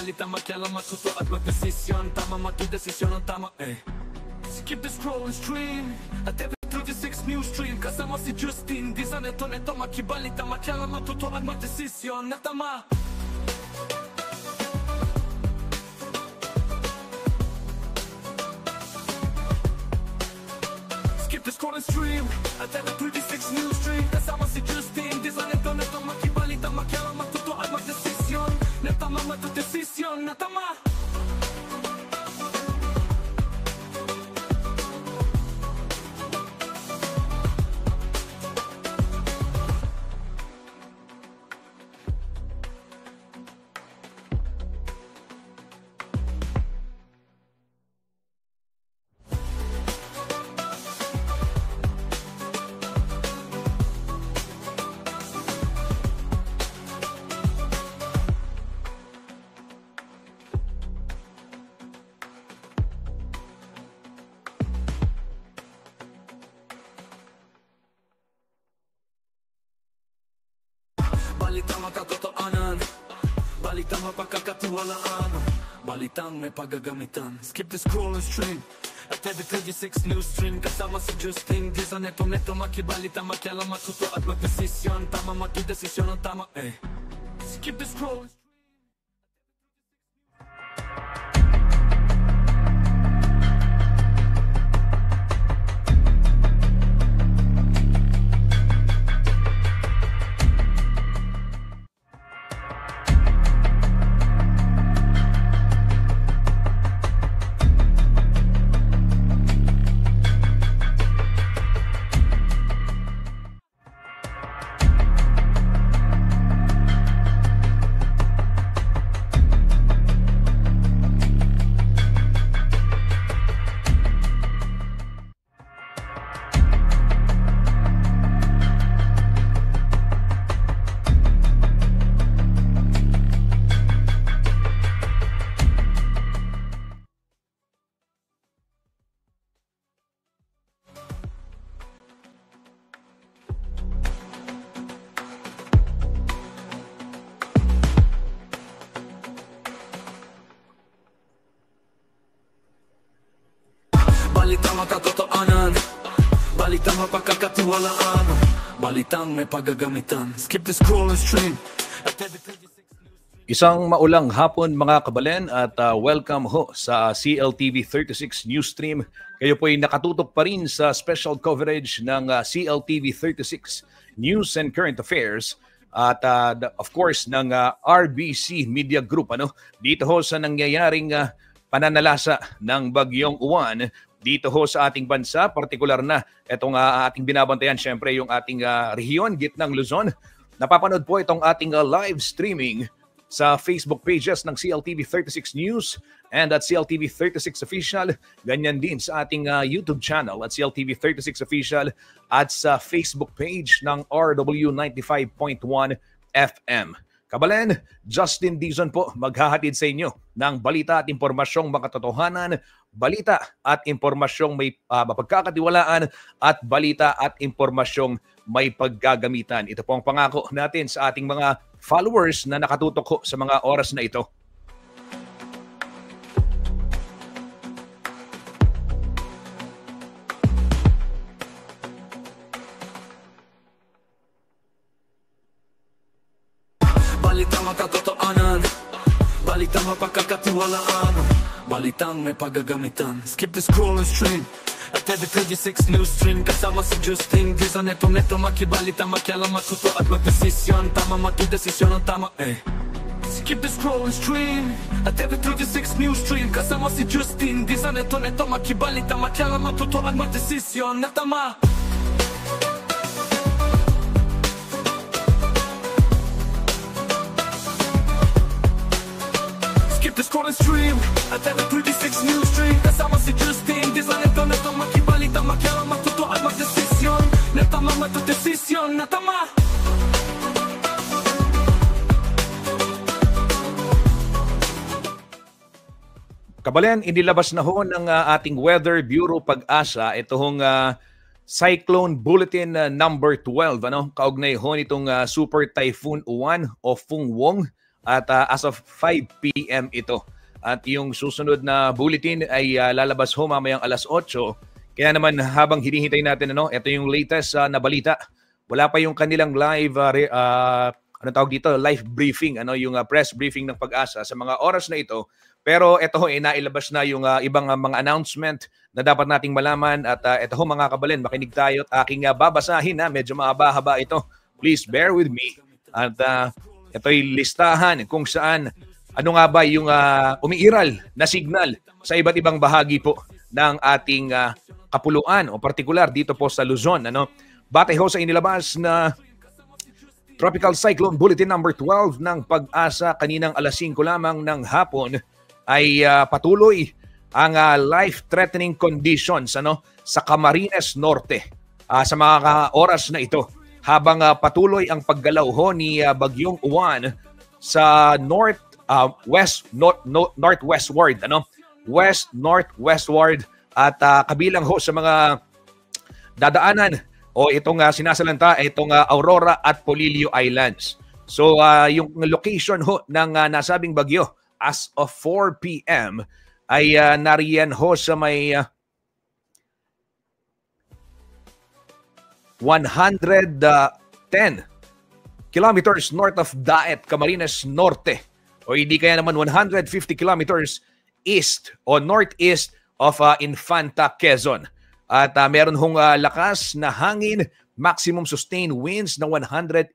makibalita, makialam, matuto at magdesisyon. Tama, magdesisyon ang tama, Skip the scroll and stream at every 36 news stream. Kasama si Justin, di sa neto makibalita, makialam, matuto at magdesisyon na tama. Skip the scroll and stream at every 36 news stream. Kasama si Justin, di sa neto makibalita, makialam, matuto at magdesisyon na tama, magdesisyon na tama. Balitang makatotoanan, balitang mapagkakatiwalaan, balitang may paggagamitan. Skip the scroll and stream at every 36 news stream. Kasama si Justin, di sa neto makibalita, makialam, matuto at magdesisyon. Tama, magdesisyon ang tama, Skip the scroll and stream. Balitang makatotoanan, balitang mapagkakatiwalaan, balitang may paggagamitan. Skip the scroll and stream at every 36 news stream. Isang maulang hapon mga kabalen at welcome ho sa CLTV 36 News Stream. Kayo po ay nakatutok pa rin sa special coverage ng CLTV 36 News and Current Affairs at of course ng RBC Media Group. Dito ho sa nangyayaring pananalasa ng Bagyong Uwan dito ho sa ating bansa, partikular na itong ating binabantayan, syempre yung ating rehiyon, gitnang Luzon. Napapanood po itong ating live streaming sa Facebook pages ng CLTV 36 News and at CLTV 36 Official. Ganyan din sa ating YouTube channel at CLTV 36 Official at sa Facebook page ng RW 95.1 FM. Kabalen, Justin Dizon po maghahatid sa inyo ng balita at impormasyong makatotohanan, balita at impormasyong may mapagkakatiwalaan at balita at impormasyong may paggagamitan. Ito po ang pangako natin sa ating mga followers na nakatutok sa mga oras na ito. Balitang makatotoanan, balitang mapagkakatiwalaan, balitang may paggagamitan. Skip the scroll and stream at every 36 news stream. Kasama si Justin, di sa neto makibalita, makialam, matuto at magdesisyon. Tama, magdesisyon ang tama, Skip the scroll and stream at every 36 news stream. Kasama si Justin, di sa neto makibalita, makialam, matuto at magdesisyon na tama. The scroll and stream at every 36 news stream. Kasama si Justin, di sa neto makibalita, makialam, matuto at magdesisyon na tama, magdesisyon na tama. Kabalen, inilabas na ho ng ating Weather Bureau Pag-asa itong Cyclone Bulletin number 12. Kaugnay ho nitong Super Typhoon Uwan o Fungwong at as of 5 p.m. ito. At yung susunod na bulletin ay lalabas ho mamayang alas 8. Kaya naman habang hinihintay natin, ito yung latest na balita. Wala pa yung kanilang live live briefing, yung press briefing ng Pag-asa sa mga oras na ito. Pero ito ho, nailabas na yung ibang mga announcement na dapat nating malaman. At ito ho mga kabalen, makinig tayo at aking babasahin na medyo mahaba-haba ito. Please bear with me. At ito'y listahan kung saan ano nga ba yung umiiral na signal sa iba't ibang bahagi po ng ating kapuluan o partikular dito po sa Luzon. Batay ho sa inilabas na Tropical Cyclone Bulletin number 12 ng Pag-asa kaninang alas 5 lamang ng hapon ay patuloy ang life-threatening conditions sa Camarines Norte sa mga oras na ito habang patuloy ang paggalaw ho ni Bagyong Uwan sa northwestward west-northwestward at kabilang ho sa mga dadaanan o itong sinasalanta itong Aurora at Polillo Islands. So yung location ho ng nasabing bagyo as of 4 p.m. ay nariyan ho sa may 110 kilometers north of Daet, Camarines Norte. O hindi kaya naman 150 kilometers east o northeast of Infanta, Quezon. At meron hong lakas na hangin, maximum sustained winds na 185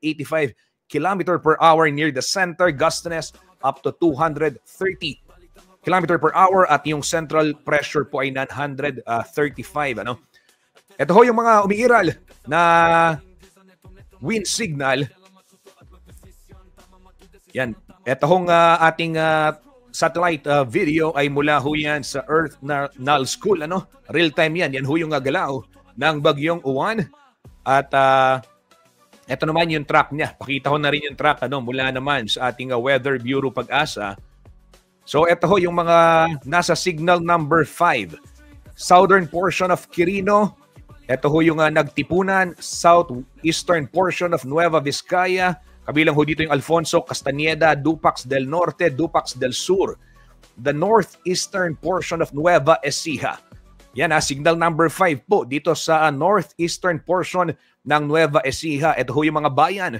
km per hour near the center, gustiness up to 230 km per hour at yung central pressure po ay 935. Ito ho yung mga umiiral na wind signal. Yan. Ito hong ating satellite video ay mula ho yan sa Earth Null School. Real time yan. Yan ho yung galaw ng Bagyong Uwan. At ito naman yung track niya. Pakita ko na rin yung track mula naman sa ating Weather Bureau Pag-asa. So ito ho yung mga nasa signal number 5. Southern portion of Quirino. Ito ho yung nagtipunan. Southeastern portion of Nueva Vizcaya. Kabilang ho dito yung Alfonso, Castañeda, Dupax del Norte, Dupax del Sur. The northeastern portion of Nueva Ecija. Yan signal number 5 po dito sa northeastern portion ng Nueva Ecija. Ito ho yung mga bayan,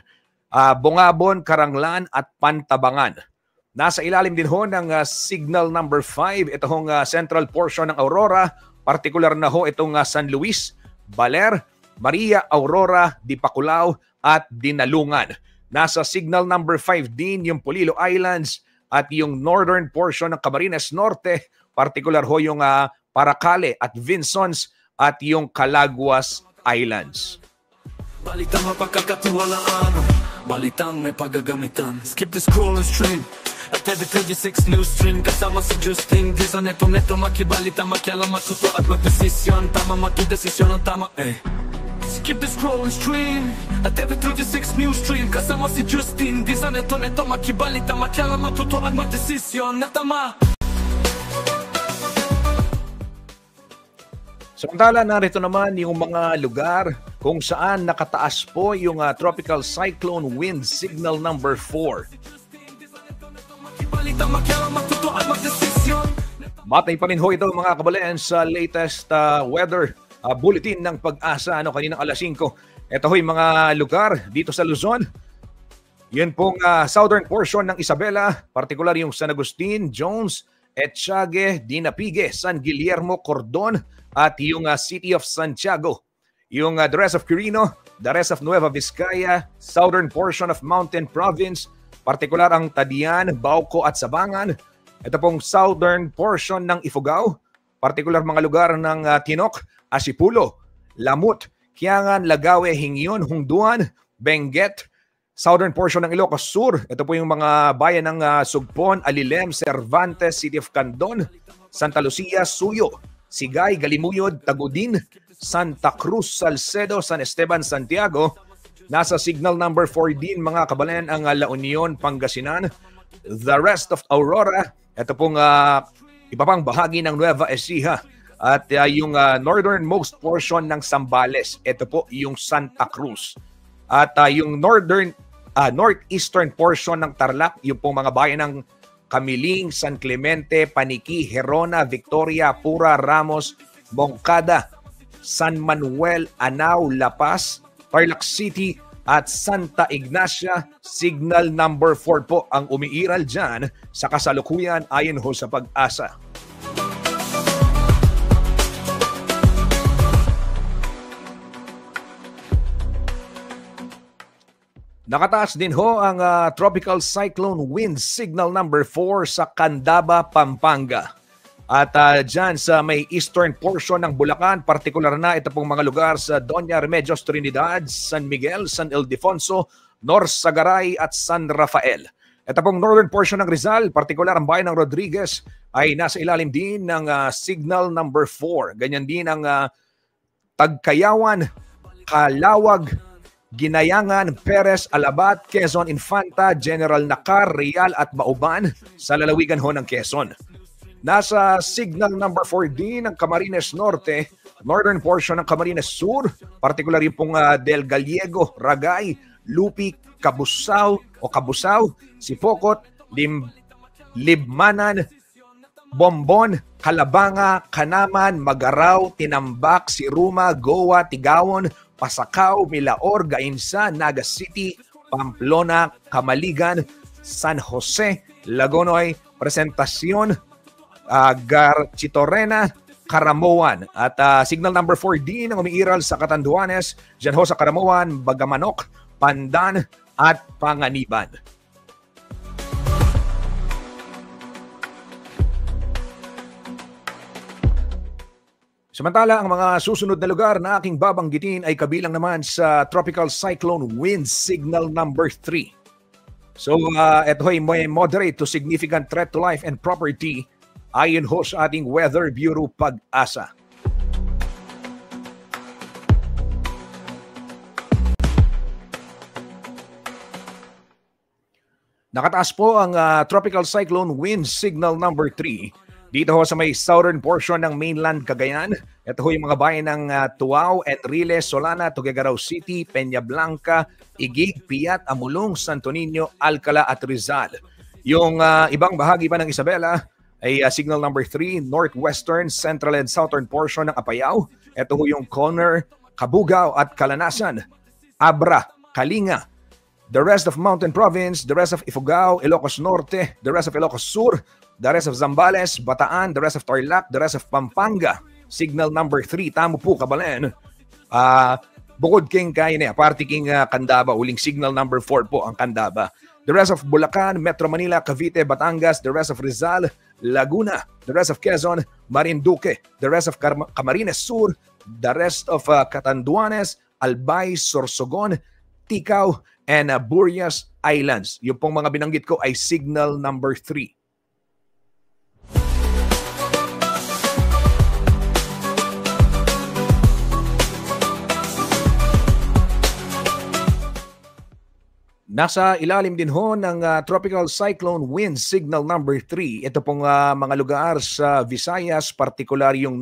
Bungabon, Karanglan at Pantabangan. Nasa ilalim din ho ng signal number 5, ito hong central portion ng Aurora, partikular na ho itong San Luis, Baler, Maria Aurora, Dipaculao at Dinalungan. Nasa signal number 5 din yung Polillo Islands at yung northern portion ng Camarines Norte, partikular ho yung Paracale at Vinsons at yung Calaguas Islands. Balitang mapagkakatiwalaan, balitang may paggagamitan. Skip the scroll and stream at every 36 news stream. Kasama si Justin, di sa neto makibalita, makialam, matuto at magdesisyon. Tama magdesisyon ang tama, Skip the scroll and stream at every 36 news stream. Kasama si Justin, di sa neto makibalita, makialam, matuto at magdesisyon na tama. Samantala, narito naman yung mga lugar kung saan nakataas po yung Tropical Cyclone Wind Signal number 4. Batay pa rin ho ito mga kabalen sa latest weather bulletin ng Pag-asa kaninang alas 5. Ito ho yung mga lugar dito sa Luzon. Yun pong southern portion ng Isabela, partikular yung San Agustin, Jones, Etchague, Dinapigue, San Guillermo, Cordon, at yung City of Santiago. Yung the rest of Quirino, the rest of Nueva Vizcaya, southern portion of Mountain Province, partikular ang Tadian, Bauco at Sabangan. Ito pong southern portion ng Ifugao, partikular mga lugar ng Tinok, Asipulo, Lamut, Kiangan, Lagawe, Hingyon, Hungduan, Benguet, southern portion ng Ilocos Sur. Ito po yung mga bayan ng Sugpon, Alilem, Cervantes, City of Candon, Santa Lucia, Suyo, Sigay, Galimuyod, Tagudin, Santa Cruz, Salcedo, San Esteban, Santiago. Nasa signal number 4 din mga kabalen ang La Union, Pangasinan. The rest of Aurora, ito pong iba pang bahagi ng Nueva Ecija. At yung northernmost portion ng Zambales, ito po yung Santa Cruz. At yung northern northeastern portion ng Tarlac, yung pong mga bayan ng Kamiling, San Clemente, Paniqui, Gerona, Victoria, Pura, Ramos, Moncada, San Manuel, Anao, La Paz, Tarlac City at Santa Ignacia. Signal number 4 po ang umiiral dyan sa kasalukuyan ayon ho sa Pag-asa. Nakataas din ho ang tropical cyclone wind signal number 4 sa Candaba, Pampanga. At dyan sa may eastern portion ng Bulacan, partikular na ito pong mga lugar sa Doña Remedios Trinidad, San Miguel, San Ildefonso, North Sagaray at San Rafael. Ito pong northern portion ng Rizal, partikular ang bayan ng Rodriguez, ay nasa ilalim din ng signal number 4. Ganyan din ang Tagkayawan, Calawag, Ginayangan, Perez, Alabat, Quezon Infanta, General Nakar, Real at Mauban sa lalawigan ho ng Quezon. Nasa signal number 4 din ang Camarines Norte, northern portion ng Camarines Sur, particular yung pong Del Gallego, Ragay, Lupi, Cabusao, Sipokot, Libmanan, Bombon, Calabanga, Kanaman, Magaraw, Tinambak, Siruma, Goa, Tigawon, Pasakaw, Milaor, Gainsa, Naga City, Pamplona, Kamaligan, San Jose, Lagonoy, Presentacion, Garchitorena, Caramoan. At signal number 4 din ang umiiral sa Catanduanes, dyan ho sa Caramoan, Bagamanok, Pandan at Panganiban. Samantala, ang mga susunod na lugar na aking babanggitin ay kabilang naman sa Tropical Cyclone Wind Signal number 3. So, ito ay may moderate to significant threat to life and property ayon ho sa ating Weather Bureau Pag-asa. Nakataas po ang Tropical Cyclone Wind Signal number 3 dito ho sa may southern portion ng mainland Cagayan. Ito ho yung mga bayan ng Tuao, Enrile, Solana, Tuguegarao City, Peña Blanca, Igig, Piat, Amulong, Santo Niño, Alcala at Rizal. Yung ibang bahagi pa ng Isabela ay signal number 3, northwestern, central and southern portion ng Apayao. Ito ho yung Conner, Cabugao at Calanasan, Abra, Kalinga, the rest of Mountain Province, the rest of Ifugao, Ilocos Norte, the rest of Ilocos Sur, the rest of Zambales, Bataan, the rest of Tarlac, the rest of Pampanga. Signal number 3, tamo po kabalen. Bukod king kaya niya, party king Candaba, uling signal number 4 po ang Candaba. The rest of Bulacan, Metro Manila, Cavite, Batangas, the rest of Rizal, Laguna, the rest of Quezon, Marinduque, the rest of Camarines Sur, the rest of Catanduanes, Albay, Sorsogon, Ticao, and Burias Islands. Yung pong mga binanggit ko ay signal number 3. Nasa ilalim din ho ng Tropical Cyclone Wind Signal number 3. Ito pong mga lugar sa Visayas, particular yung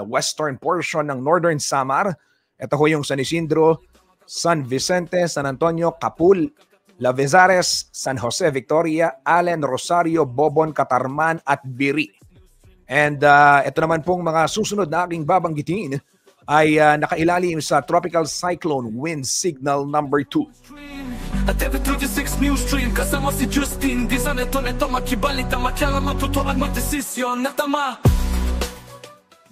western portion ng Northern Samar. Ito ho yung San Isidro, San Vicente, San Antonio, Capul, Lavezares, San Jose, Victoria, Allen, Rosario, Bobon, Catarman at Biri. And ito naman pong mga susunod na aking babanggitin ay nakailalim sa Tropical Cyclone Wind Signal number 2. At TV36 News Stream, kasama si Justin. Di sana ito makibalita, matyala matutuan magdesisyon na tama.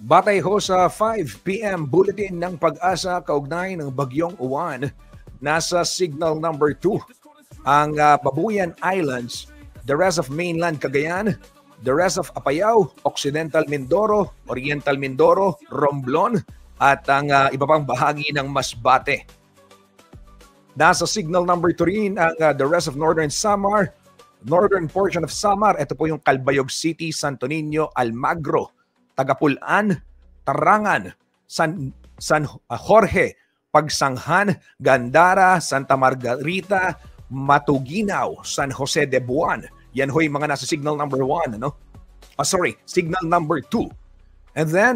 Batay ho sa 5 p.m. bulletin ng Pag-asa kaugnay ng Bagyong Uwan, nasa signal number 2 ang Babuyan Islands, the rest of mainland Cagayan, the rest of Apayao, Occidental Mindoro, Oriental Mindoro, Romblon, at ang iba pang bahagi ng Masbate. Nasa signal number 3 ang the rest of Northern Samar, northern portion of Samar. Ito po yung Calbayog City, Santo Niño, Almagro, Tagapulan, Tarangan, San Jorge, Pagsanghan, Gandara, Santa Margarita, Matuginaw, San Jose de Buan. Yan ho yung mga nasa signal number 1, no? Signal number 2. And then,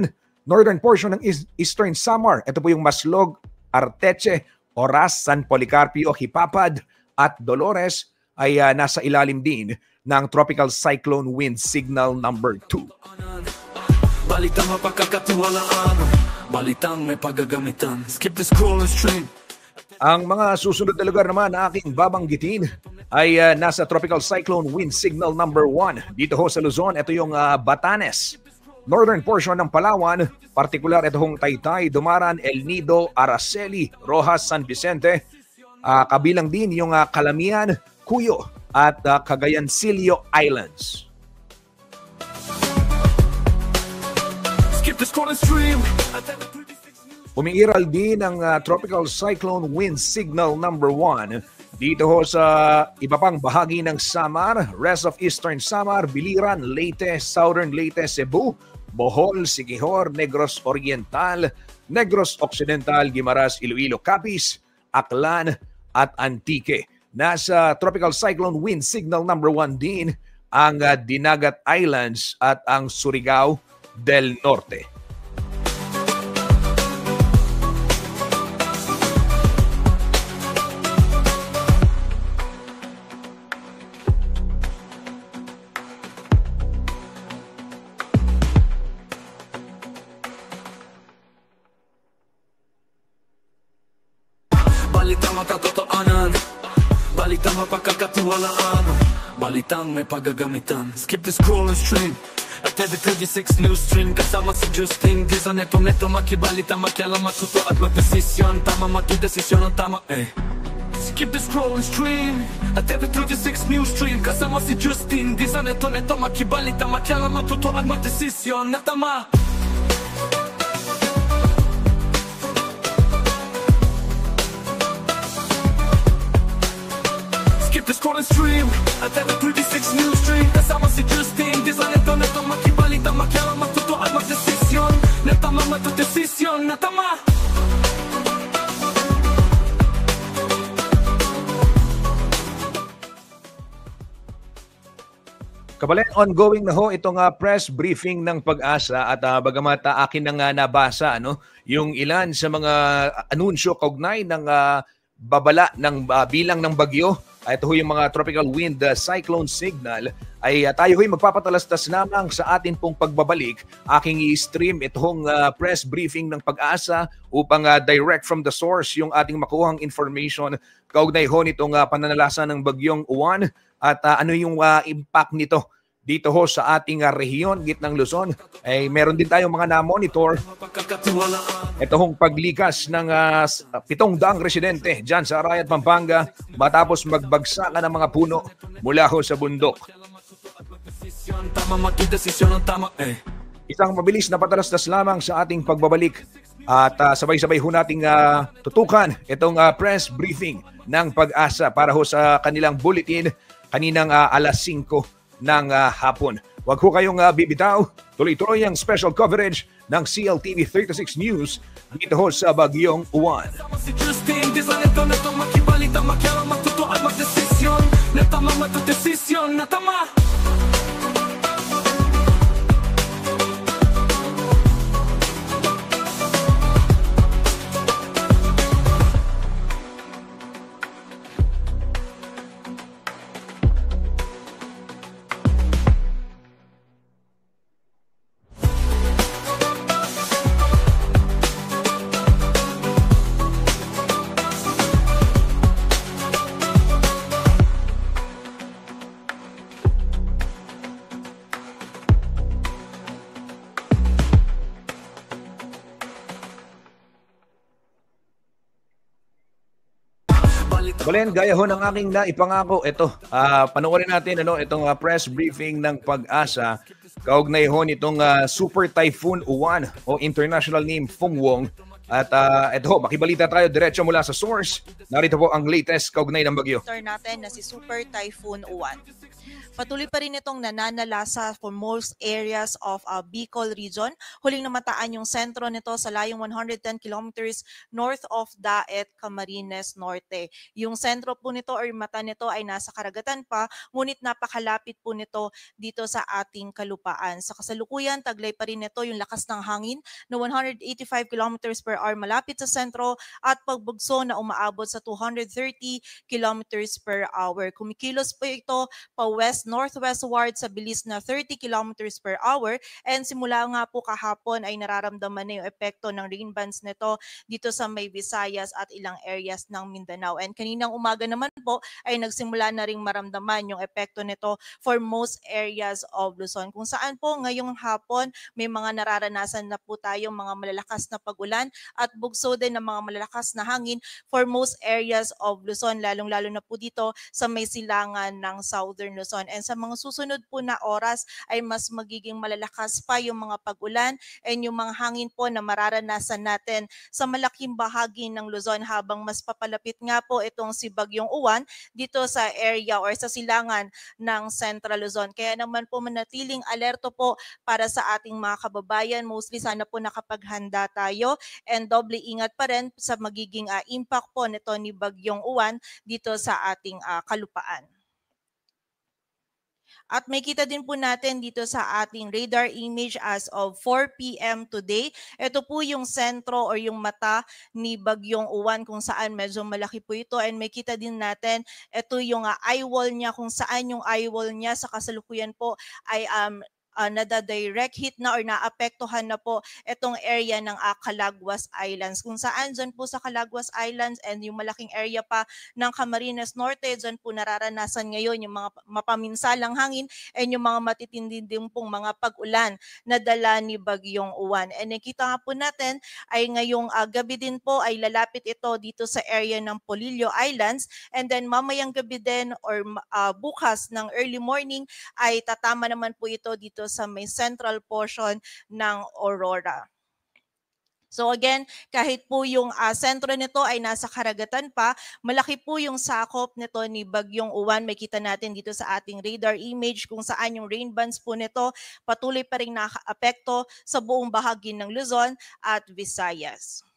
northern portion ng Eastern Samar. Ito po yung Maslog, Arteche, Oras, San Policarpio, Hipapad, at Dolores ay nasa ilalim din ng Tropical Cyclone Wind Signal number 2. Balitang mapagkakatiwalaan, balitang may paggagamitan. Skip the scroll and stream. Ang mga susunod na lugar naman na aking babanggitin ay nasa Tropical Cyclone Wind Signal number 1. Dito ho sa Luzon, ito yung Batanes. Northern portion ng Palawan, partikular ito hong Taytay, Dumaran, El Nido, Araceli, Rojas, San Vicente. Kabilang din yung Calamian, Cuyo at Cagayancillo Islands. Skip the scroll and stream. Umiiral din ang Tropical Cyclone Wind Signal number 1 dito ho sa iba pang bahagi ng Samar, rest of Eastern Samar, Biliran, Leyte, Southern Leyte, Cebu, Bohol, Siquijor, Negros Oriental, Negros Occidental, Guimaras, Iloilo, Capiz, Aklan at Antique. Nasa Tropical Cyclone Wind Signal number 1 din ang Dinagat Islands at ang Surigao del Norte. Balitang matatotoanan, balitang mapagkakatiwalaan, balitang may paggagamitan. Skip the scroll and stream. At TV 36 News Stream, kasama si Justin Giza neto makibalita, makialam, matuto at magdesisyon. Tama, magdesisyon ang tama, Skip the scroll and stream. At TV 36 News Stream, kasama si Justin Giza neto makibalita, makialam, matuto at magdesisyon na tama. The scroll and stream at TV 36 News Stream, kasama si Justin Giza neto makibalita, makialam, matuto at magdesisyon na tama, magdesisyon na tama. Kabalen, ongoing na ho itong press briefing ng Pag-asa at bagamat akin na nabasa yung ilan sa mga anunsyo kaugnay ng babala ng bilang ng bagyo. Ito ho yung mga tropical wind cyclone signal ay tayo ho'y magpapatalastas lamang sa atin pong pagbabalik. Aking i-stream itong press briefing ng Pag-asa upang direct from the source yung ating makuhang information kaugnay ho nitong pananalasa ng bagyong Uwan at ano yung impact nito dito ho sa ating rehiyon, gitnang Luzon. Ay meron din tayong mga na-monitor. Ito hong paglikas ng 700 residente dyan sa Arayat, Pampanga matapos magbagsakan ng mga puno mula ho sa bundok. Isang mabilis na patalastas lamang sa ating pagbabalik at sabay-sabay ho nating tutukan itong press briefing ng Pag-asa para ho sa kanilang bulletin kaninang alas 5 ng hapon. Huwag ho kayong bibitaw. Tuloy-tuloy ang special coverage ng CLTV 36 News dito ho sa Bagyong Uwan. Balen, gaya ho ng aking naipangako, ito, panoorin natin itong press briefing ng Pag-asa kaugnay ho nitong Super Typhoon Uwan o international name Fungwong. At ito ho, makibalita tayo diretso mula sa source. Narito po ang latest kaugnay ng bagyo. Natin na si Super Typhoon Uwan. Patuloy pa rin itong nananalasa for most areas of Bicol region. Huling namataan yung sentro nito sa layong 110 kilometers north of Daet, Camarines Norte. Yung sentro po nito or mata nito ay nasa karagatan pa, ngunit napakalapit po nito dito sa ating kalupaan. Sa kasalukuyan, taglay pa rin nito yung lakas ng hangin na 185 kilometers per per hour malapit sa sentro at pagbugso na umaabot sa 230 kilometers per hour. Kumikilos po ito pa west-northwestward sa bilis na 30 kilometers per hour, and simula nga po kahapon ay nararamdaman na yung epekto ng rain bands nito dito sa may Visayas at ilang areas ng Mindanao. And kaninang umaga naman po ay nagsimula na ring maramdaman yung epekto nito for most areas of Luzon, kung saan po ngayong hapon may mga nararanasan na po tayong mga malalakas na pag-ulan at bugso din ng mga malalakas na hangin for most areas of Luzon, lalong-lalo na po dito sa may silangan ng Southern Luzon. And sa mga susunod po na oras ay mas magiging malalakas pa yung mga pag-ulan and yung mga hangin po na mararanasan natin sa malaking bahagi ng Luzon habang mas papalapit nga po itong si Bagyong Uwan dito sa area or sa silangan ng Central Luzon. Kaya naman po manatiling alerto po para sa ating mga kababayan. Mostly sana po nakapaghanda tayo and doble ingat pa rin sa magiging impact po nito ni Bagyong Uwan dito sa ating kalupaan. At may kita din po natin dito sa ating radar image as of 4 p.m. today. Ito po yung sentro or yung mata ni Bagyong Uwan kung saan medyo malaki po ito, and may kita din natin ito yung eye wall niya, kung saan yung eye wall niya sa kasalukuyan po ay nada-direct hit na or naapektuhan na po itong area ng Calaguas Islands, kung saan dyan po sa Calaguas Islands and yung malaking area pa ng Camarines Norte, dyan po nararanasan ngayon yung mga mapaminsalang hangin and yung mga matitindi din pong mga pag-ulan na dala ni Bagyong Uwan. And nakita nga po natin ay ngayong gabi din po ay lalapit ito dito sa area ng Polillo Islands, and then mamayang gabi din or bukas ng early morning ay tatama naman po ito dito sa may central portion ng Aurora. So again, kahit po yung sentro nito ay nasa karagatan pa, malaki po yung sakop nito ni Bagyong Uwan. May kita natin dito sa ating radar image kung saan yung rain bands po nito patuloy pa rin nakaapekto sa buong bahagi ng Luzon at Visayas.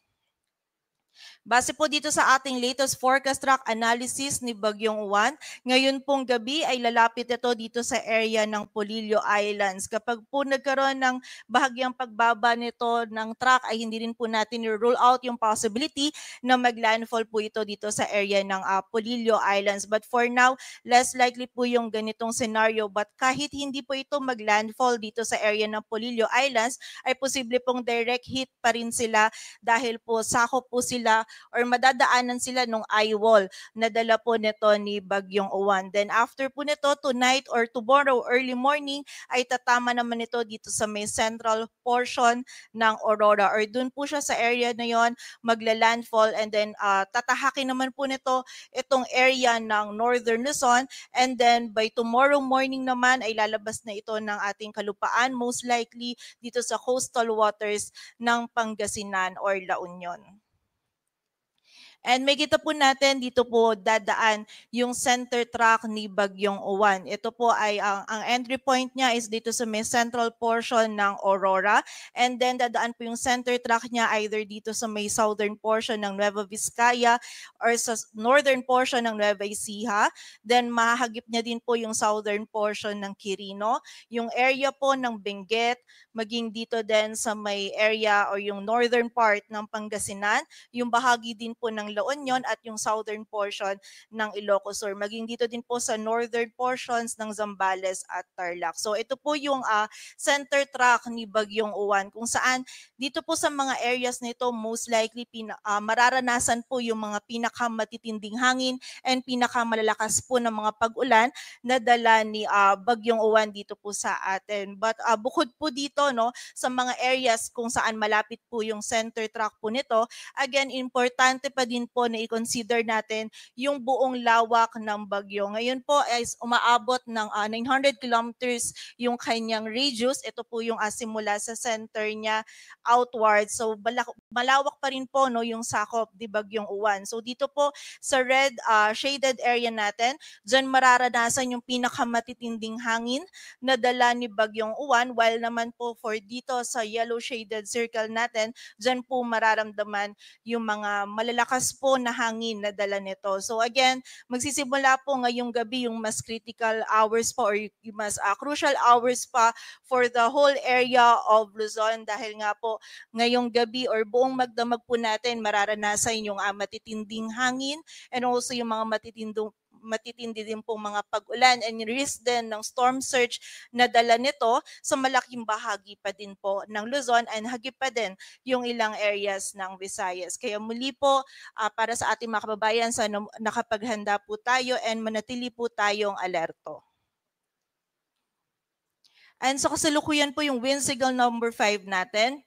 Base po dito sa ating latest forecast track analysis ni Bagyong Uwan, ngayon pong gabi ay lalapit ito dito sa area ng Polillo Islands. Kapag po nagkaroon ng bahagyang pagbaba nito ng track ay hindi rin po natin i-rule out yung possibility na maglandfall po ito dito sa area ng Polillo Islands. But for now, less likely po yung ganitong scenario. But kahit hindi po ito maglandfall dito sa area ng Polillo Islands, ay posible pong direct hit pa rin sila dahil po sakop po sila or madadaanan sila nung eye wall na dala po nito ni Bagyong Uwan. Then after po nito, tonight or tomorrow early morning ay tatama naman ito dito sa may central portion ng Aurora, or dun po siya sa area na yon magla-landfall, and then tatahakin naman po nito itong area ng Northern Luzon, and then by tomorrow morning naman ay lalabas na ito ng ating kalupaan, most likely dito sa coastal waters ng Pangasinan or La Union. And may kita po natin dito po dadaan yung center track ni Bagyong Uwan. Ito po ay ang entry point niya is dito sa may central portion ng Aurora, and then dadaan po yung center track niya either dito sa may southern portion ng Nueva Vizcaya or sa northern portion ng Nueva Ecija. Then mahahagip niya din po yung southern portion ng Quirino, yung area po ng Benguet, maging dito din sa may area or yung northern part ng Pangasinan, yung bahagi din po ng La Union at yung southern portion ng Ilocos Sur, maging dito din po sa northern portions ng Zambales at Tarlac. So ito po yung center track ni Bagyong Uwan, kung saan dito po sa mga areas nito most likely mararanasan po yung mga pinakamatitinding hangin and pinakamalalakas po ng mga pag-ulan na dala ni Bagyong Uwan dito po sa atin. But bukod po dito, no, sa mga areas kung saan malapit po yung center track po nito, again, importante pa din po na i-consider natin yung buong lawak ng bagyo. Ngayon po ay umaabot ng 900 kilometers yung kanyang radius. Ito po yung simula sa center niya outward. So malawak pa rin po, no, yung sakop di Bagyong Uwan. So dito po sa red shaded area natin, dyan mararanasan yung pinakamatitinding hangin na dala ni Bagyong Uwan, while naman po for dito sa yellow shaded circle natin, dyan po mararamdaman yung mga malalakas winds po na hangin na dala nito. So again, magsisimula po ngayong gabi yung mas critical hours po or yung mas crucial hours pa for the whole area of Luzon dahil nga po ngayong gabi or buong magdamag po natin mararanasan yung matitinding hangin and also yung mga matitindi din pong mga pag-ulan and risk din ng storm surge na dala nito sa malaking bahagi pa din po ng Luzon and hagip pa din yung ilang areas ng Visayas. Kaya muli po para sa ating mga kababayan, sana nakapaghanda po tayo and manatili po tayong alerto. And sa kasalukuyan po yung wind signal number 5 natin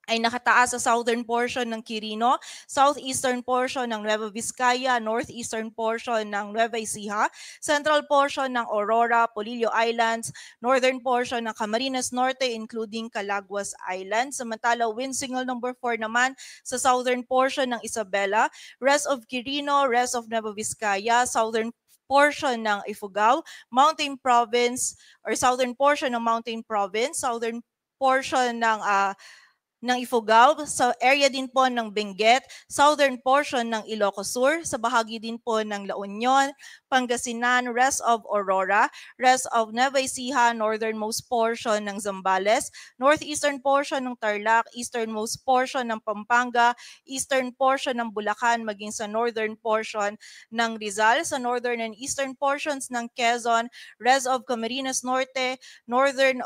ay nakataas sa southern portion ng Quirino, southeastern portion ng Nueva Vizcaya, northeastern portion ng Nueva Ecija, central portion ng Aurora, Polillo Islands, northern portion ng Camarines Norte including Calaguas Island. Samantala, wind signal number 4 naman sa southern portion ng Isabela, rest of Quirino, rest of Nueva Vizcaya, southern portion ng Ifugao, Mountain Province or southern portion ng Mountain Province, southern portion ng Ifugao, sa area din po ng Benguet, southern portion ng Ilocos Sur, sa bahagi din po ng La Union, Pangasinan, rest of Aurora, rest of Nueva Ecija, northernmost portion ng Zambales, northeastern portion ng Tarlac, easternmost portion ng Pampanga, eastern portion ng Bulacan, maging sa northern portion ng Rizal, sa northern and eastern portions ng Quezon, rest of Camarines Norte, northern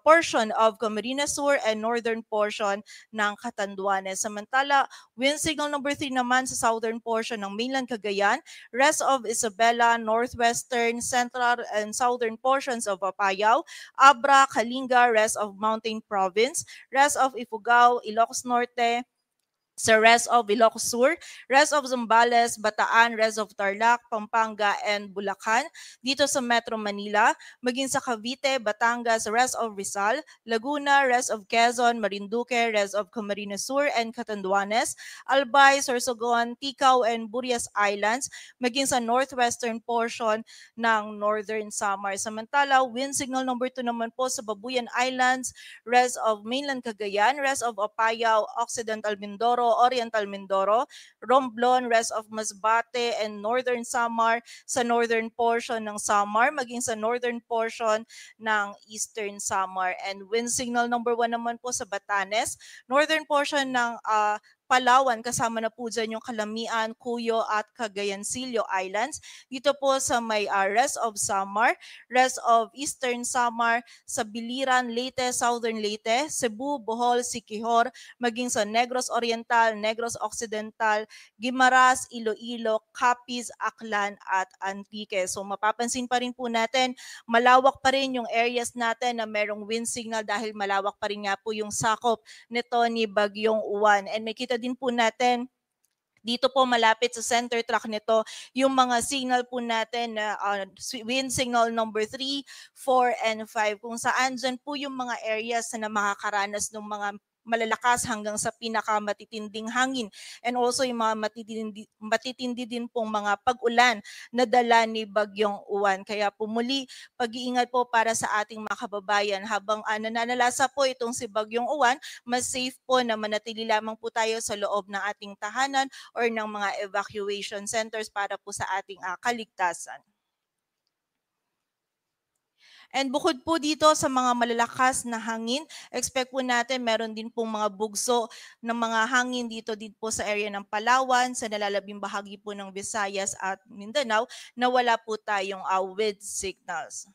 portion of Camarines Sur, and northern portion ng Catanduanes. Samantala, wind signal number 3 naman sa southern portion ng mainland Cagayan, rest of Isabela, northwestern, central, and southern portions of Apayao, Abra, Kalinga, rest of Mountain Province, rest of Ifugao, Ilocos Norte, sa rest of Ilocos Sur, rest of Zambales, Bataan, rest of Tarlac, Pampanga, and Bulacan. Dito sa Metro Manila, maging sa Cavite, Batangas, rest of Rizal, Laguna, rest of Quezon, Marinduque, rest of Camarines Sur and Catanduanes, Albay, Sorsogon, Ticao, and Burias Islands, maging sa northwestern portion ng Northern Samar. Samantala, wind signal number 2 naman po sa Babuyan Islands, rest of mainland Cagayan, rest of Apayao, Occidental Mindoro, Oriental Mindoro, Romblon, rest of Masbate, and Northern Samar, sa northern portion ng Samar, maging sa northern portion ng Eastern Samar. And wind signal number 1 naman po sa Batanes, northern portion ng Palawan, kasama na po dyan yung Calamian, Cuyo at Cagayancillo Islands. Dito po sa may rest of Samar, rest of Eastern Samar, sa Biliran, Leyte, Southern Leyte, Cebu, Bohol, Siquijor, maging sa Negros Oriental, Negros Occidental, Guimaras, Iloilo, Capiz, Aklan at Antique. So mapapansin pa rin po natin, malawak pa rin yung areas natin na merong wind signal dahil malawak pa rin nga po yung sakop nito ni Bagyong Uwan. And makita din po natin dito po malapit sa center track nito yung mga signal po natin na wind signal number 3, 4, and 5 kung saan dyan po yung mga areas na makakaranas ng mga malalakas hanggang sa pinakamatitinding hangin and also yung mga matitindi din pong mga pag-ulan na dala ni Bagyong Uwan. Kaya po muli, pag-iingat po para sa ating mga kababayan habang nananalasa po itong si Bagyong Uwan, mas safe po na manatili lamang po tayo sa loob ng ating tahanan or ng mga evacuation centers para po sa ating kaligtasan. And bukod po dito sa mga malalakas na hangin, expect po natin meron din pong mga bugso ng mga hangin dito din po sa area ng Palawan, sa nalalabing bahagi po ng Visayas at Mindanao na wala po tayong wind signals.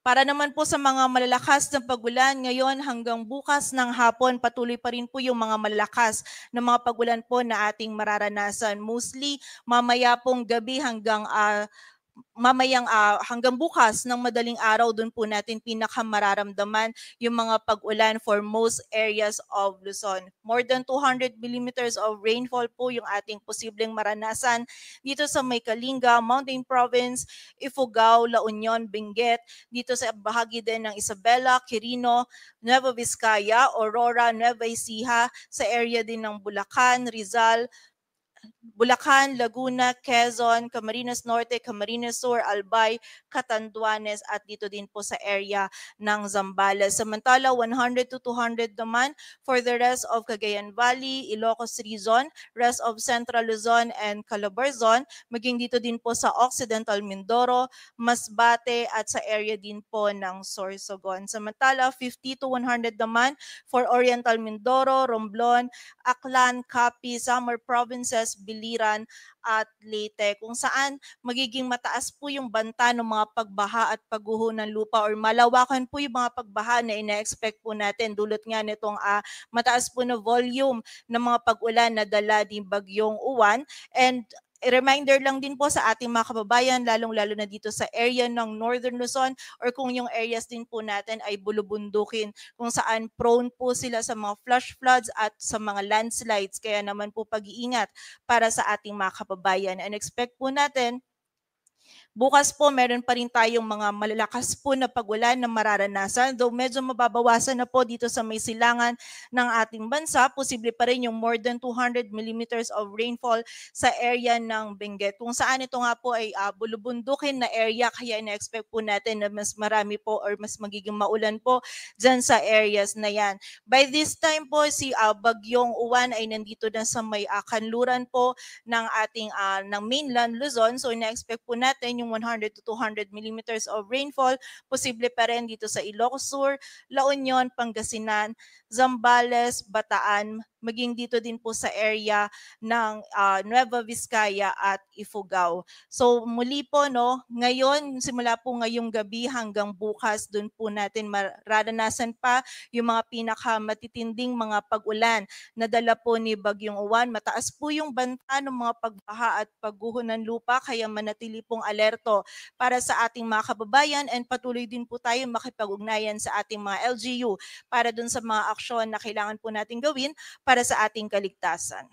Para naman po sa mga malalakas na pagulan, ngayon hanggang bukas ng hapon, patuloy pa rin po yung mga malalakas na mga pagulan po na ating mararanasan. Mostly, mamaya pong gabi hanggang hanggang bukas ng madaling araw, doon po natin pinakamararamdaman yung mga pag-ulan for most areas of Luzon. More than 200 millimeters of rainfall po yung ating posibleng maranasan dito sa may Kalinga, Mountain Province, Ifugao, La Union, Benguet, dito sa bahagi din ng Isabela, Quirino, Nueva Vizcaya, Aurora, Nueva Ecija, sa area din ng Bulacan, Rizal, Bulacan, Laguna, Quezon, Camarines Norte, Camarines Sur, Albay, Catanduanes at dito din po sa area ng Zambales. Samantala, 100 to 200 naman for the rest of Cagayan Valley, Ilocos Region, rest of Central Luzon and Calabarzon, maging dito din po sa Occidental Mindoro, Masbate at sa area din po ng Sorsogon. Samantala, 50 to 100 naman for Oriental Mindoro, Romblon, Aklan, Capi, Samar Provinces, Biliran at Leyte, kung saan magiging mataas po yung banta ng mga pagbaha at pagguho ng lupa or malawakan po yung mga pagbaha na ina-expect po natin dulot nga nitong mataas po na volume ng mga pag-ulan na dala ni Bagyong Uwan. And reminder lang din po sa ating mga kababayan, lalong-lalo na dito sa area ng Northern Luzon or kung yung areas din po natin ay bulubundukin kung saan prone po sila sa mga flash floods at sa mga landslides. Kaya naman po pag-iingat para sa ating mga kababayan. And expect po natin bukas po meron pa rin tayong mga malalakas po na pag-ulan na mararanasan. Though medyo mababawasan na po dito sa may silangan ng ating bansa, posible pa rin yung more than 200 millimeters of rainfall sa area ng Benguet. Kung saan ito nga po ay bulubundukin na area, kaya na-expect po natin na mas marami po or mas magiging maulan po dyan sa areas na yan. By this time po, si Bagyong Uwan ay nandito na sa may kanluran po ng ating ng mainland Luzon. So na-expect po natin yung 100 to 200 millimeters of rainfall. Posible pa rin dito sa Ilocos Sur, La Union, Pangasinan, Zambales, Bataan, maging dito din po sa area ng Nueva Vizcaya at Ifugao. So muli po, no, ngayon, simula po ngayong gabi hanggang bukas, dun po natin mararanasan pa yung mga pinakamatitinding mga pag-ulan na dala po ni Bagyong Uwan. Mataas po yung banta ng mga pagbaha at pagguho ng lupa, kaya manatili pong alerto para sa ating mga kababayan and patuloy din po tayo makipag-ugnayan sa ating mga LGU para dun sa mga aksyon na kailangan po natin gawin para sa ating kaligtasan.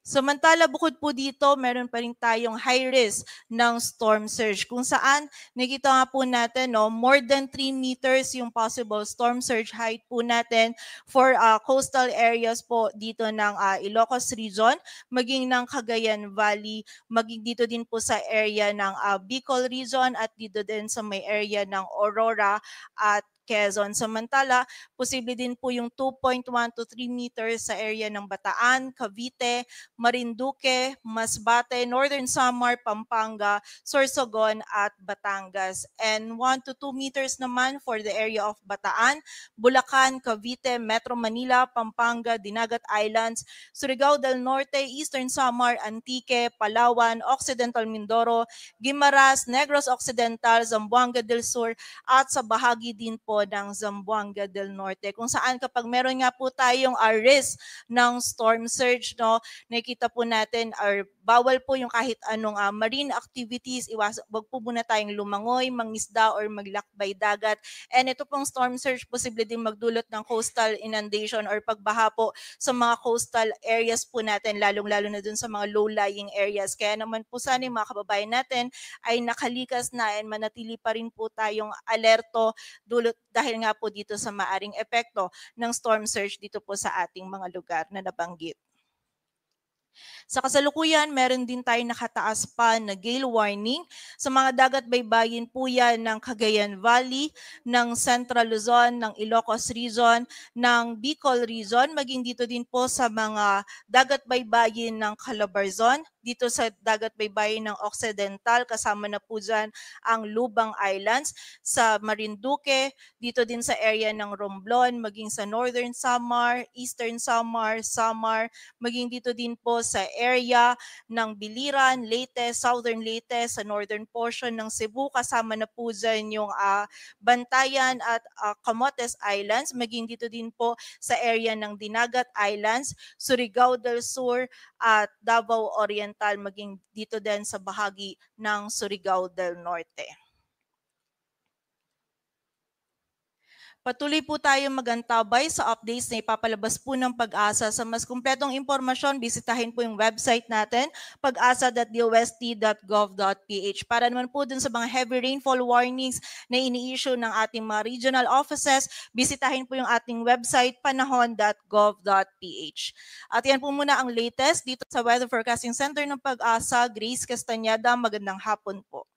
Samantala, bukod po dito, meron pa rin tayong high risk ng storm surge kung saan nakita nga po natin, no, more than 3 meters yung possible storm surge height po natin for coastal areas po dito ng Ilocos Region, maging ng Cagayan Valley, maging dito din po sa area ng Bicol Region at dito din sa may area ng Aurora at Quezon. Samantala, posible din po yung 2.1 to 3 meters sa area ng Bataan, Cavite, Marinduque, Masbate, Northern Samar, Pampanga, Sorsogon at Batangas. And 1 to 2 meters naman for the area of Bataan, Bulacan, Cavite, Metro Manila, Pampanga, Dinagat Islands, Surigao del Norte, Eastern Samar, Antique, Palawan, Occidental Mindoro, Guimaras, Negros Occidental, Zamboanga del Sur at sa bahagi din po ng Zamboanga del Norte. Kung saan kapag meron nga po tayong risk ng storm surge, no, nakita po natin or bawal po yung kahit anong marine activities, wag po muna tayong lumangoy, mangisda or maglakbay dagat. And ito pong storm surge posible din magdulot ng coastal inundation or pagbaha po sa mga coastal areas po natin, lalong-lalo na dun sa mga low-lying areas. Kaya naman po sana yung mga kababayan natin ay nakalikas na and manatili pa rin po tayong alerto dahil nga po dito sa maaring epekto ng storm surge dito po sa ating mga lugar na nabanggit. Sa kasalukuyan, meron din tayo nakataas pa na gale warning sa mga dagat baybayin po yan ng Cagayan Valley, ng Central Luzon, ng Ilocos Region, ng Bicol Region, maging dito din po sa mga dagat baybayin ng Calabarzon, dito sa dagat baybayin ng Occidental, kasama na po dyan ang Lubang Islands, sa Marinduque, dito din sa area ng Romblon, maging sa Northern Samar, Eastern Samar, Samar, maging dito din po sa area ng Biliran, Leyte, Southern Leyte, sa northern portion ng Cebu, kasama na po dyan yung Bantayan at Camotes Islands, maging dito din po sa area ng Dinagat Islands, Surigao del Sur at Davao Oriental, maging dito din sa bahagi ng Surigao del Norte. Patuloy po tayong magantabay sa updates na ipapalabas po ng Pag-asa. Sa mas kumpletong impormasyon, bisitahin po yung website natin, pag-asa.dost.gov.ph. Para naman po dun sa mga heavy rainfall warnings na ini-issue ng ating mga regional offices, bisitahin po yung ating website, panahon.gov.ph. At yan po muna ang latest dito sa Weather Forecasting Center ng Pag-asa. Grace Castañeda, magandang hapon po.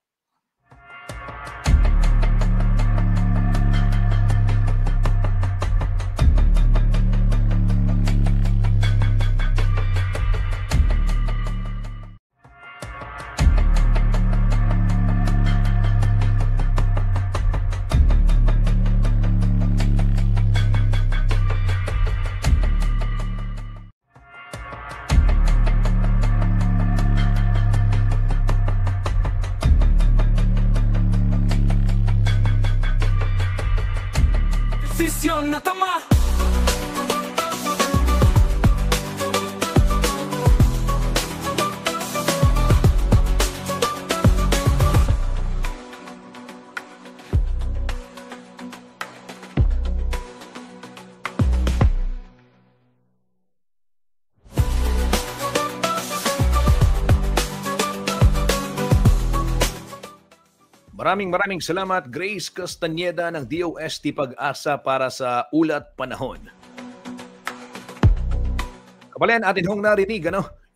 Desisyon na tama. Maraming salamat, Grace Castañeda ng DOST Pag-asa para sa Ulat Panahon. Kabalan, atin hong narinig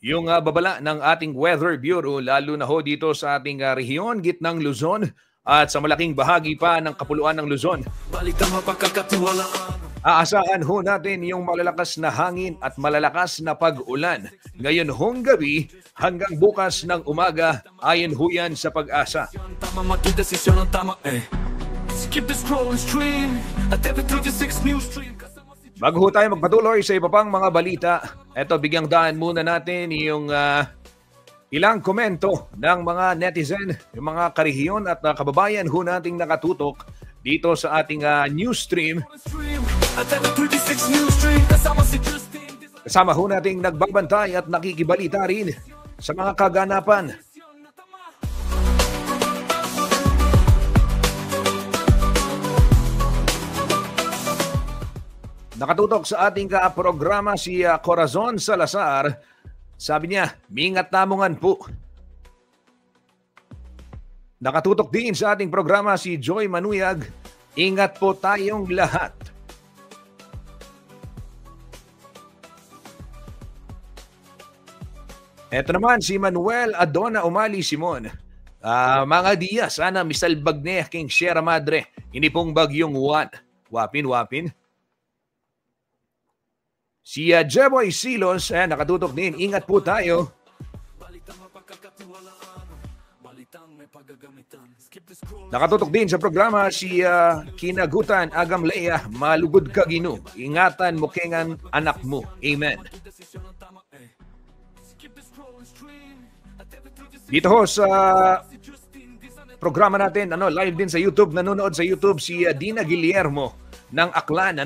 yung babala ng ating Weather Bureau, lalo na ho dito sa ating rehiyon, gitnang Luzon at sa malaking bahagi pa ng kapuluan ng Luzon. Balitang mapagkakatiwalaan. Aasahan ho natin yung malalakas na hangin at malalakas na pag-ulan ngayon hong gabi hanggang bukas ng umaga, ayon ho yan sa Pag-asa. Tama magdesisyon ang tama Skip the scroll and stream at every 36 news stream. Bago ho tayo magpatuloy sa iba pang mga balita, eto bigyang daan muna natin yung ilang komento ng mga netizen, yung mga karehiyon at kababayan ho nating nakatutok dito sa ating news stream. Kasama ho nating nagbabantay at nakikibalita rin sa mga kaganapan. Nakatutok sa ating programa si Corazon Salazar. Sabi niya, mingat namungan po. Nakatutok din sa ating programa si Joy Manuyag. Ingat po tayong lahat. Ito naman si Manuel Adona Umali Simon. Mga diya, sana misalbag ni aking Sierra Madre. Ini pong bagyong Juan. Wapin. Si Jeboy Silos, nakatutok din. Ingat po tayo. Nakatutok din sa programa si Kinagutan Agam Leia, malugod ka Gino. Ingatan mo kengan anak mo. Amen. Dito ho sa programa natin, live din sa YouTube, nanonood sa YouTube si Dina Guillermo ng Aklan,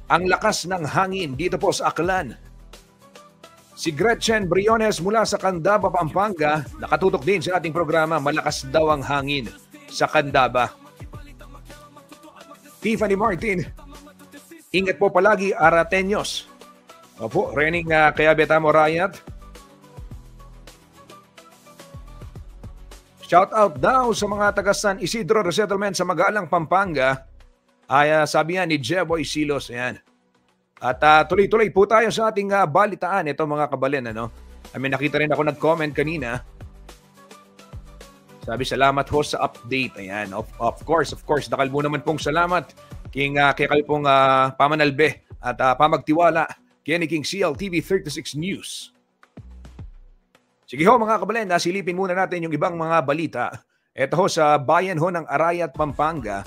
Ang lakas ng hangin dito po sa Aklan. Si Gretchen Briones mula sa Candaba, Pampanga, nakatutok din sa ating programa, malakas daw ang hangin sa Candaba. Tiffany Martin, ingat po palagi, Arateños. Opo, raining kaya Betamo Riot. Shout out daw sa mga taga San Isidro Resettlement sa Magalang, Pampanga. Ay sabi nga ni Jeboy Silos, ayan. At tuloy-tuloy po tayo sa ating balitaan. Ito mga kabalen, nakita rin ako nag-comment kanina. Sabi, salamat ho sa update. Ayan, of course, dakal mo naman pong salamat kay kayo pong pamanalbe at pamagtiwala kay King CLTV 36 News. Sige ho mga kabalen, silipin muna natin yung ibang mga balita. Ito ho sa bayan ho ng Arayat, Pampanga.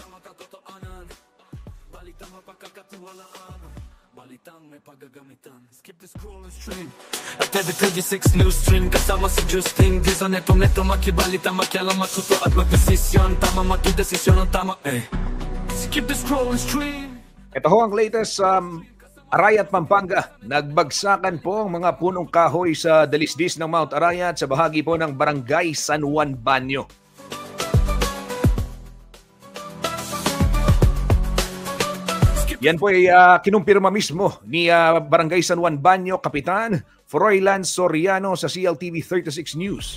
Skip the scroll and stream at every 36 news stream. Kasama si Justin Di sa neto makibalita, makialam, matuto at magdesisyon. Tama magdesisyon ang tama Skip the scroll and stream. Ito ho ang latest Arayat, Pampanga. Nagbagsakan po ang mga punong kahoy sa dalisdis ng Mount Arayat sa bahagi po ng Barangay San Juan Banyo. Yan po ay kinumpirma mismo ni Barangay San Juan Banyo Kapitan Froilan Soriano sa CLTV 36 News.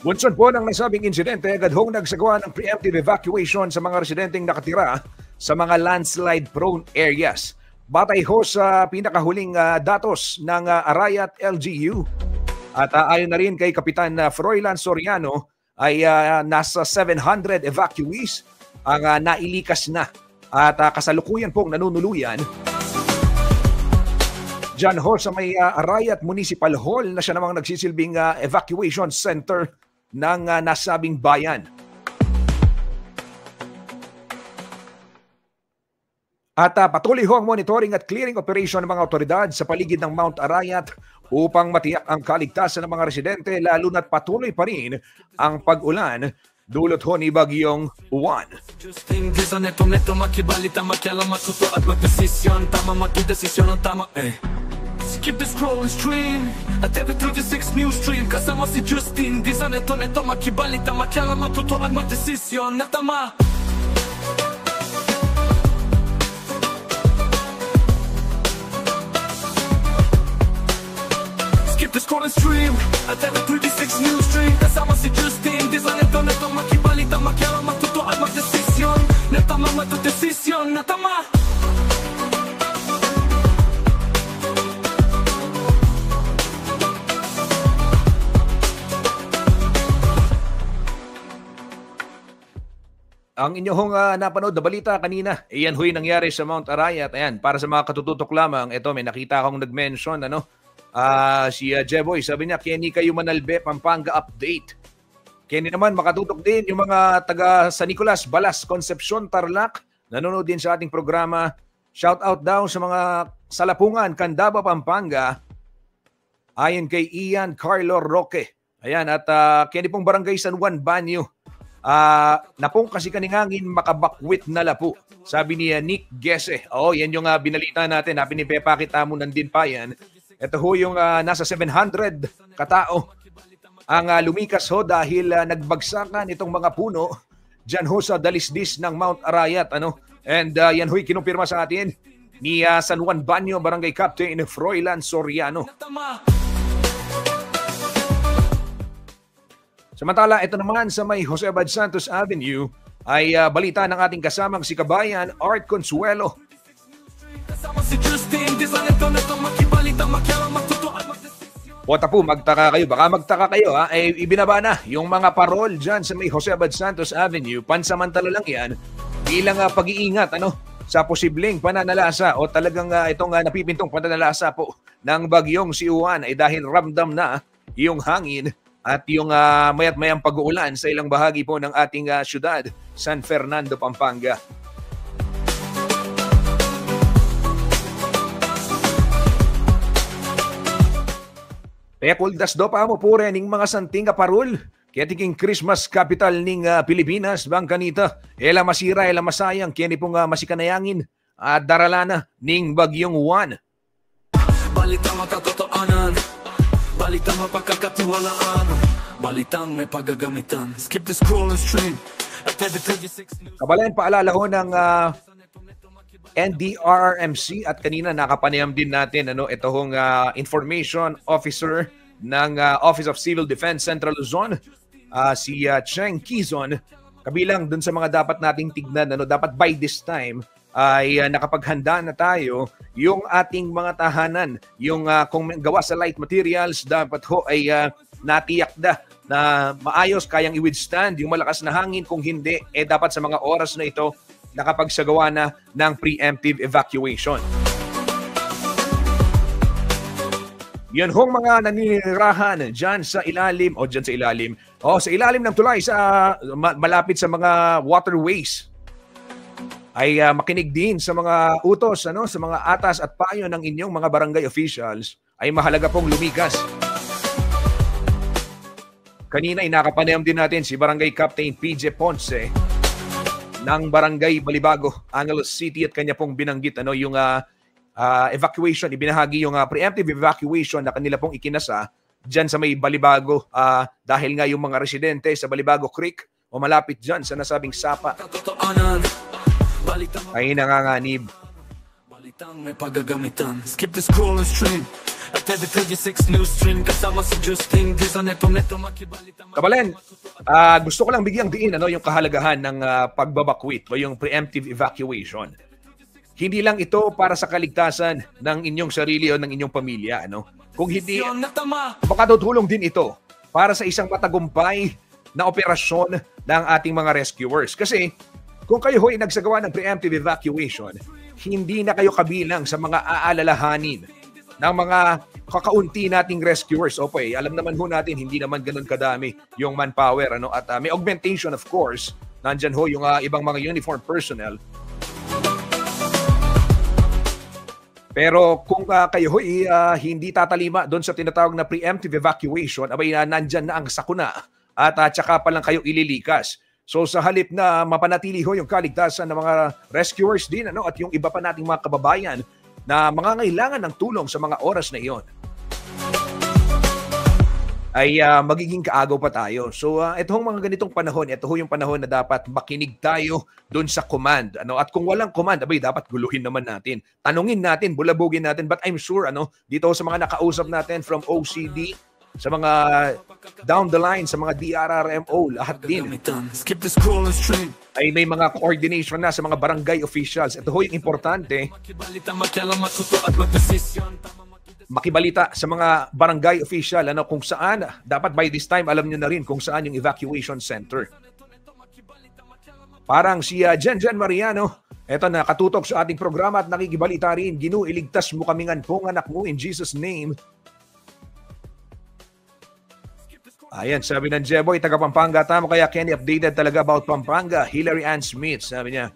Bunson po ng nasabing insidente, agad hong nagsagawa ng preemptive evacuation sa mga residenteng nakatira sa mga landslide-prone areas. Batay ho sa pinakahuling datos ng Arayat LGU at ayon na rin kay Kapitan Froilan Soriano ay nasa 700 evacuees ang nailikas na at kasalukuyan pong nanunuluyan dyan ho sa may Arayat Municipal Hall na siya namang nagsisilbing evacuation center ng nasabing bayan. At patuloy ho ang monitoring at clearing operation ng mga otoridad sa paligid ng Mount Arayat upang matiyak ang kaligtasan ng mga residente lalo na't patuloy pa rin ang pag-ulan dulot ho ni Bagyong Juan. Skip the scrolling stream at every 36 news stream kasama si Justin di sa neto makibalita makialam matuto at magdesisyon na tama. Skip the scrolling stream at every 36 news stream kasama si Justin di sa neto makibalita makialam matuto at magdesisyon na tama magdesisyon na tama. Ang inyong napanood na balita kanina, iyan ho'y nangyari sa Mount Arayat. Ayan, para sa mga katututok lamang, ito may nakita akong nag-mention, si Jeboy, sabi niya, Kenny kayo Manalbe, Pampanga update. Kenny naman, makatutok din yung mga taga San Nicolas, Balas, Concepcion, Tarlac, nanonood din sa ating programa. Shout out daw sa mga Salapungan, Candaba, Pampanga, ayon kay Ian Carlo Roque. Ayan, at Kenny pong Barangay San Juan Banyo. Na pong kasi kaningangin makabakwit na lapo. Sabi ni Nick Gese. Yan yung binalita natin. Pinipepakita mo nandin pa yan. Ito ho yung nasa 700 katao ang lumikas ho dahil nagbagsakan itong mga puno dyan ho sa dalisdis ng Mount Arayat. And yan ho'y kinumpirma sa atin ni San Juan Banyo Barangay Captain Froilan Soriano. Samantala, ito naman sa may Jose Abad Santos Avenue ay balita ng ating kasamang si Kabayan Art Consuelo. Wata po, magtaka kayo. Baka magtaka kayo. Ibinaba na yung mga parol dyan sa may Jose Abad Santos Avenue. Pansamantala lang yan bilang pag-iingat sa posibleng pananalasa o talagang itong napipintong pananalasa po ng bagyong si Juan ay dahil ramdam na yung hangin at yung mayat mayang pag-uulan sa ilang bahagi po ng ating syudad, San Fernando, Pampanga. Pekuldas do pa mo po rin ng mga santing kaparul. Kaya tiking Christmas capital ng Pilipinas, Bangkanita, ela masira, ela masayang, kaya ni pong masikanayangin at daralana ng bagyong Juan. Balita makatotoanan, balitang mapagkakatiwalaan, balitang may paggagamitan. Skip the scrolling stream at every 36 news. Kabalayan, paalala ho ng NDRRMC at kanina nakapanayam din natin ito hong information officer ng Office of Civil Defense Central Luzon, si Cheng Quizon. Kabilang dun sa mga dapat nating tignan, dapat by this time ay nakapaghanda na tayo yung ating mga tahanan. Yung kung gawa sa light materials, dapat ho ay natiyak na maayos, kayang i-withstand yung malakas na hangin. Kung hindi, dapat sa mga oras na ito nakapagsagawa na ng preemptive evacuation. Yan hong mga naninirahan dyan sa ilalim sa ilalim ng tulay sa malapit sa mga waterways ay makinig din sa mga utos, sa mga atas at payo ng inyong mga barangay officials, ay mahalaga pong lumikas. Kanina ay nakapanayam din natin si Barangay Captain PJ Ponce ng Barangay Balibago, Angeles City, at kanya pong binanggit yung evacuation, ibinahagi yung preemptive evacuation na kanila pong ikinasa dyan sa may Balibago dahil nga yung mga residente sa Balibago Creek o malapit dyan sa nasabing sapa Katotohanan, balitang ay nanganganib. balitang may paggagamitan. Skip the scroll and stream at every 36 news stream kasama si Justin Dizon neto makibalitang Kabalen, gusto ko lang bigyang diin yung kahalagahan ng pagbabakwit o yung preemptive evacuation. Hindi lang ito para sa kaligtasan ng inyong sarili o ng inyong pamilya. Kung hindi, natama. makatutulong din ito para sa isang matagumpay na operasyon ng ating mga rescuers. Kasi kung kayo ho'y nagsagawa ng preemptive evacuation, hindi na kayo kabilang sa mga aalalahanin ng mga kakaunti nating rescuers. Opo, alam naman ho natin, hindi naman ganun kadami yung manpower. At may augmentation, of course. Nandyan ho yung ibang mga uniform personnel. Pero kung kayo ho'y hindi tatalima doon sa tinatawag na preemptive evacuation, abay nandyan na ang sakuna at tsaka pa lang kayo ililikas. So sa halip na mapanatili ho yung kaligtasan ng mga rescuers din at yung iba pa nating mga kababayan na mangangailangan ng tulong sa mga oras na iyon, ay magiging kaagaw pa tayo. So itong mga ganitong panahon, ito ho yung panahon na dapat makinig tayo doon sa command. At kung walang command, abay dapat guluhin naman natin. Tanungin natin, bulabugin natin. But I'm sure dito sa mga nakausap natin from OCD, sa mga down the line, sa mga DRRMO, lahat din Skip the scroll and stream. ay may mga coordination na sa mga barangay officials. Ito ho yung importante, Makibalitang makialam matuto at magdesisyon. makibalita sa mga barangay official kung saan, dapat by this time alam nyo na rin kung saan yung evacuation center. Parang si Jen Mariano, eto nakatutok sa ating programa at nakikibalita rin, Ginoo, iligtas mo kami pong anak mo in Jesus' name. Ayan, sabi ng Jeboy, taga Pampanga, tama kaya Kenny updated talaga about Pampanga. Hilary Ann Smith, sabi niya.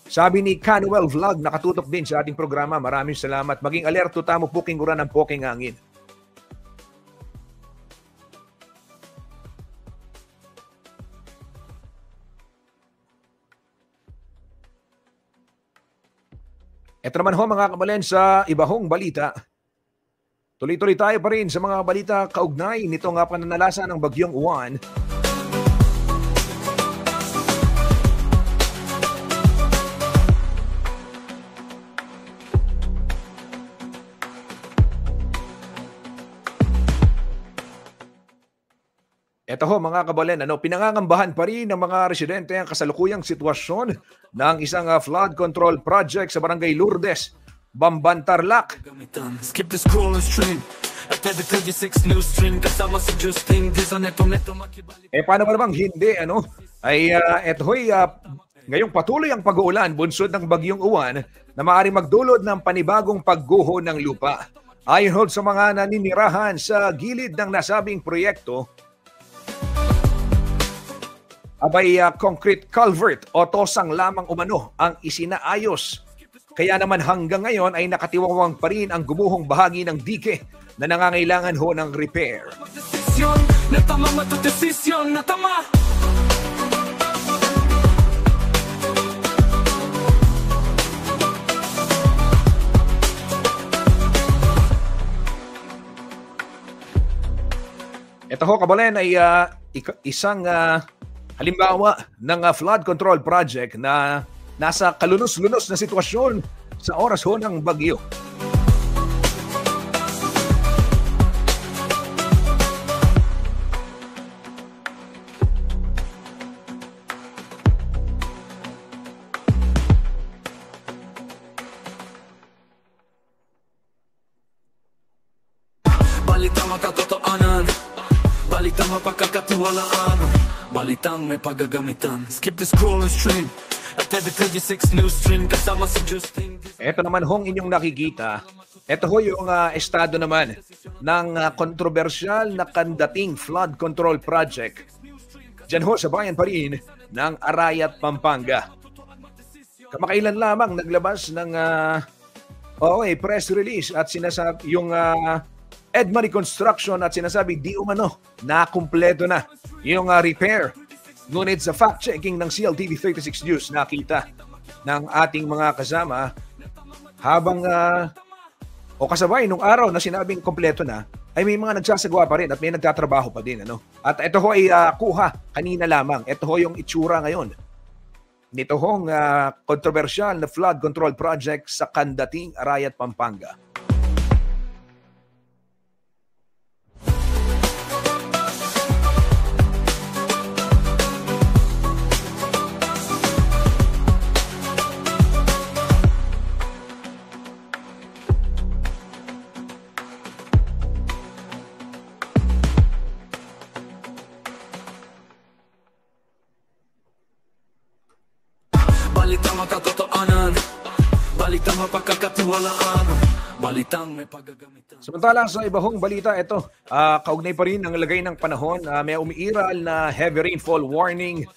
Sabi ni Canuel Vlog, nakatutok din sa ating programa. Maraming salamat. Maging alerto tamo puking uran ng poking hangin. Ito naman ho mga kabalen sa ibahong balita. Tuloy-tuloy tayo pa rin sa mga balita kaugnay nitong pananalasa ng Bagyong Juan. Ito ho mga kabalen, pinangangambahan pa rin ng mga residente ang kasalukuyang sitwasyon ng isang flood control project sa Barangay Lourdes, Bamban, Tarlac. Skip the scroll and stream at every 36 news stream kasama si Justin Dizon neto makibalitang. Paano ba namang hindi, ito ho'y ngayong patuloy ang pag-uulan bunsod ng Bagyong Uwan na maaaring magdulot ng panibagong pagguho ng lupa. Ayon ho sa mga naninirahan sa gilid ng nasabing proyekto, abay concrete culvert o tosang lamang umano ang isinaayos. Kaya naman hanggang ngayon ay nakatiwawang pa rin ang gumuhong bahagi ng dike na nangangailangan ho ng repair. Desisyon na tama, matudesisyon na tama. Ito ho kabalen ay isang halimbawa ng flood control project na nasa kalunos-lunos na sitwasyon sa oras ho ng bagyo. Balitang makatotohanan, balitang mapagkakatiwalaan, balitang may paggagamitan. Skip the scroll and stream at every 36 news stream kasama si Justin. Ito naman hong inyong nakikita, ito ho yung estado naman ng kontrobersyal na kandating flood control project dyan ho sa bayan pa rin ng Arayat, Pampanga. Kamakailan lamang naglabas ng press release at sinasabi yung Edma Reconstruction at sinasabi di umano na kumpleto na yung repair. Ngunit sa fact-checking ng CLTV 36 News, nakita ng ating mga kasama habang o kasabay nung araw na sinabing kompleto na, ay may mga nagsasagawa pa rin at may nagtatrabaho pa din. Ano? At ito ho ay kuha kanina lamang. Ito ho yung itsura ngayon nito hong kontrobersyal na flood control project sa Candating, Arayat, Pampanga. Balitang makatotoanan, balitang mapagkakatiwalaan, balitang may paggagamitan. Samantala sa ibahong balita, ito, kaugnay pa rin ang lagay ng panahon. May umiiral na heavy rainfall warning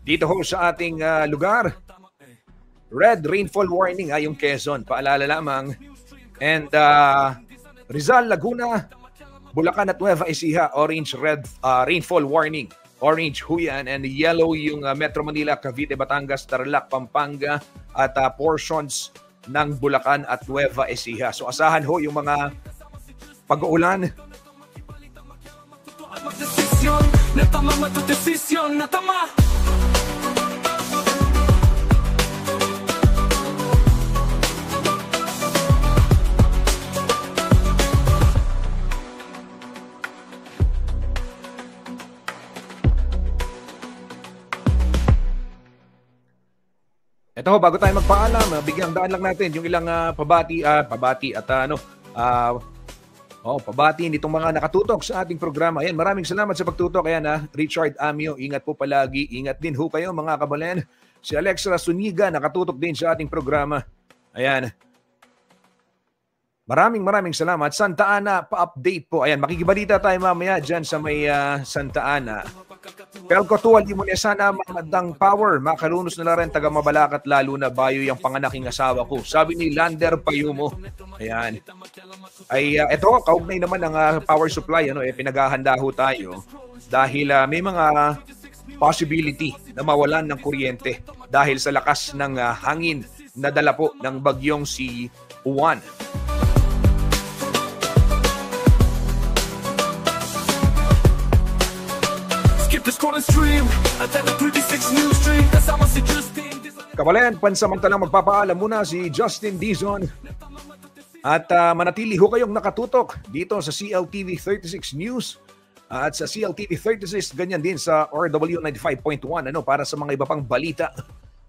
dito ho sa ating lugar. Red rainfall warning yung Quezon, paalala lamang. And Rizal, Laguna, Bulacan at Nueva Ecija, orange red rainfall warning. Orange, Huyan, and yellow yung Metro Manila, Cavite, Batangas, Tarlac, Pampanga at portions ng Bulacan at Nueva Ecija. So asahan ho yung mga pag-uulan. Magdesisyon na tama, magdesisyon na tama. Ito ho, bago tayo magpaalam, bigyang daan lang natin yung ilang pabati at pabati nitong mga nakatutok sa ating programa. Ayan, maraming salamat sa pagtutok. Ayan, Richard Amio, ingat po palagi. Ingat din ho kayo mga kabalen. Si Alexa Suniga, nakatutok din sa ating programa. Ayan. Maraming salamat. Santa Ana, pa-update po. Ayan, makikibalita tayo mamaya dyan sa may Santa Ana. Pelco Tuwal, di mo niya sana magandang power. Makalunos na rin taga Mabalacat, lalo na bayo yung panganaking asawa ko. Sabi ni Lander Payumo. Ayan. Ay, ito, kaugnay naman ang power supply. Pinaghahanda ho tayo. Dahil may mga possibility na mawalan ng kuryente dahil sa lakas ng hangin na dala po ng bagyong si Juan. Kabalayan, pansamantalang magpapaalam muna si Justin Dizon at manatili ho kayong nakatutok dito sa CLTV 36 News at sa CLTV 36 ganyan din sa RW 95.1 para sa mga iba pang balita.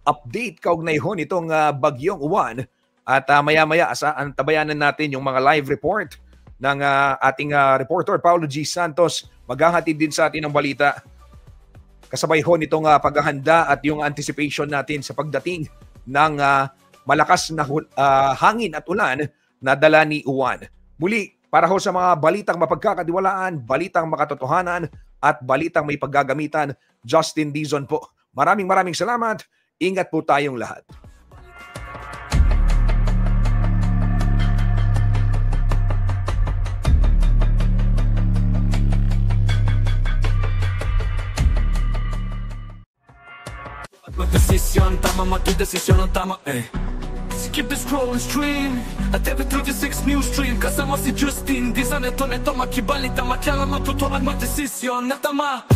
Update kaugnay ho nitong bagyong Juan at maya-maya antabayanan natin yung mga live report ng ating reporter Paulo G. Santos. Maghahatid din sa atin ng balita. Kasabay ho nitong paghahanda at yung anticipation natin sa pagdating ng malakas na hangin at ulan na dala ni Juan. Muli, para ho sa mga balitang mapagkakatiwalaan, balitang makatotohanan at balitang may paggagamitan, Justin Dizon po. Maraming salamat. Ingat po tayong lahat. Magdesisyon, tama, magdesisyon ang tama, Skip the scrolling stream at every 36 news stream. Kasama si Justin Dizon, neto makibalita, makialam, matutuan, magdesisyon na tama.